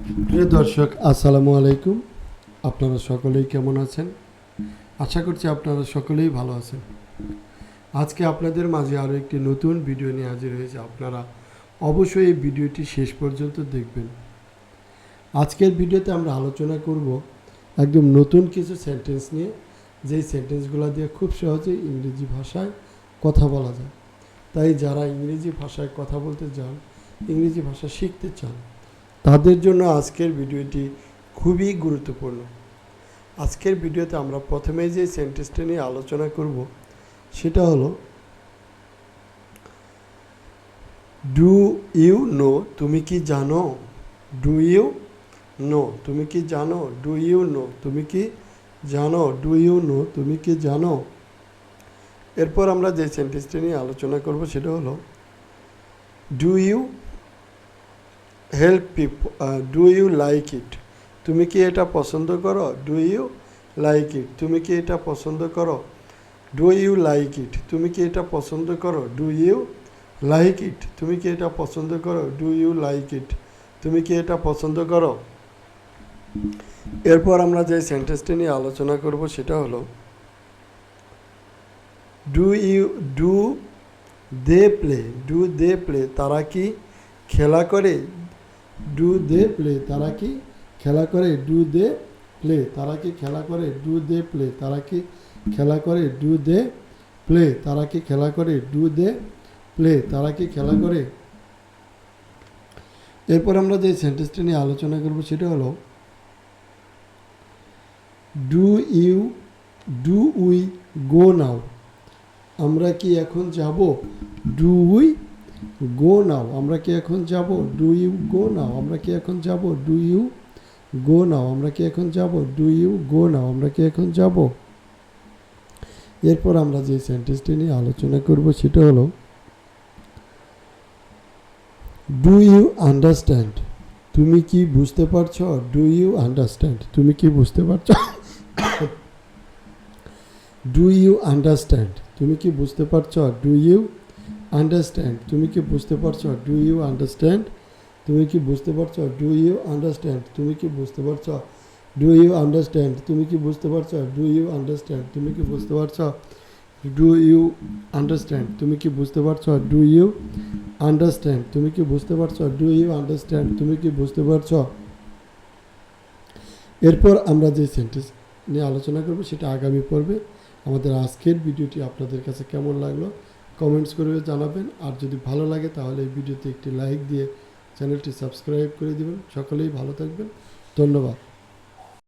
প্রিয় দর্শক, আসসালামু আলাইকুম। আপনারা সকলেই কেমন আছেন? আশা করছি আপনারা সকলেই ভালো আছেন। আজকে আপনাদের মাঝে আরও একটি নতুন ভিডিও নিয়ে হাজির হয়েছে। আপনারা অবশ্যই এই ভিডিওটি শেষ পর্যন্ত দেখবেন। আজকের ভিডিওতে আমরা আলোচনা করব একদম নতুন কিছু সেন্টেন্স নিয়ে, যেই সেন্টেন্সগুলো দিয়ে খুব সহজেই ইংরেজি ভাষায় কথা বলা যায়। তাই যারা ইংরেজি ভাষায় কথা বলতে চান, ইংরেজি ভাষা শিখতে চান, তাদের জন্য আজকের ভিডিওটি খুবই গুরুত্বপূর্ণ। আজকের ভিডিওতে আমরা প্রথমেই যে সেন্টেন্সটা নিয়ে আলোচনা করব সেটা হলো ডু ইউ নো, তুমি কি জানো? ডু ইউ নো, তুমি কি জানো? ডু ইউ নো, তুমি কি জানো? ডু ইউ নো, তুমি কি জানো? এরপর আমরা যে সেন্টেন্সটা নিয়ে আলোচনা করব সেটা হলো do you help people, do you like it, তুমি কি এটা পছন্দ করো? ডু ইউ লাইক ইট, তুমি কি এটা পছন্দ করো? ডু ইউ লাইক ইট, তুমি কি এটা পছন্দ করো? ডু ইউ লাইক ইট, তুমি কি এটা পছন্দ করো? ডু ইউ লাইক ইট, তুমি কি এটা পছন্দ করো? এরপর আমরা যে সেন্টেন্সটি নিয়ে আলোচনা করব সেটা হলো do they play, do they play, তারা কি খেলা করে? ডু দে প্লে, তারা কি খেলা করে? ডু দে প্লে, তারা কি খেলা করে? ডু দে প্লে, তারা কি খেলা করে? ডু দে প্লে, তারা কি খেলা করে? ডু দে প্লে, তারা কি খেলা করে? এরপর আমরা যে সেন্টেন্সটি নিয়ে আলোচনা করব সেটা হলো ডু উই গো নাও, আমরা কি এখন যাব? ডু উই গো নাও, আমরা কি এখন যাব? ডু ইউ গো নাও, আমরা কি এখন যাব? ডু ইউ গো নাও, আমরা কি এখন যাব? ডু ইউ গো নাও, আমরা কি এখন যাব? এরপর আমরা যে সেন্টেন্সটি নিয়ে আলোচনা করব সেটা হলো ডু ইউ আন্ডারস্ট্যান্ড, তুমি কি বুঝতে পারছো? ডু ইউ আন্ডারস্ট্যান্ড, তুমি কি বুঝতে পারছো? ডু ইউ আন্ডারস্ট্যান্ড, তুমি কি বুঝতে পারছো? ডু ইউ আন্ডারস্ট্যান্ড, তুমি কি বুঝতে পারছো? ডু ইউ আন্ডারস্ট্যান্ড, তুমি কি বুঝতে পারছো? ডু ইউ আন্ডারস্ট্যান্ড, তুমি কি বুঝতে পারছো? ডু ইউ আন্ডারস্ট্যান্ড, তুমি কি বুঝতে পারছো? ডু ইউ আন্ডারস্ট্যান্ড, তুমি কি বুঝতে পারছো? ডু ইউ আন্ডারস্ট্যান্ড, তুমি কি বুঝতে পারছো? ডু ইউ আন্ডারস্ট্যান্ড, তুমি কি বুঝতে পারছো? ডু ইউ আন্ডারস্ট্যান্ড, তুমি কি বুঝতে পারছো? এরপর আমরা যে সেন্টেন্স নিয়ে আলোচনা করব সেটা আগামী পর্বে। আমাদের আজকের ভিডিওটি আপনাদের কাছে কেমন লাগলো কমেন্টস করে জানাবেন। আর যদি ভালো লাগে তাহলে এই ভিডিওতে একটি লাইক দিয়ে চ্যানেলটি সাবস্ক্রাইব করে দিবেন। সকলেই ভালো থাকবেন। ধন্যবাদ।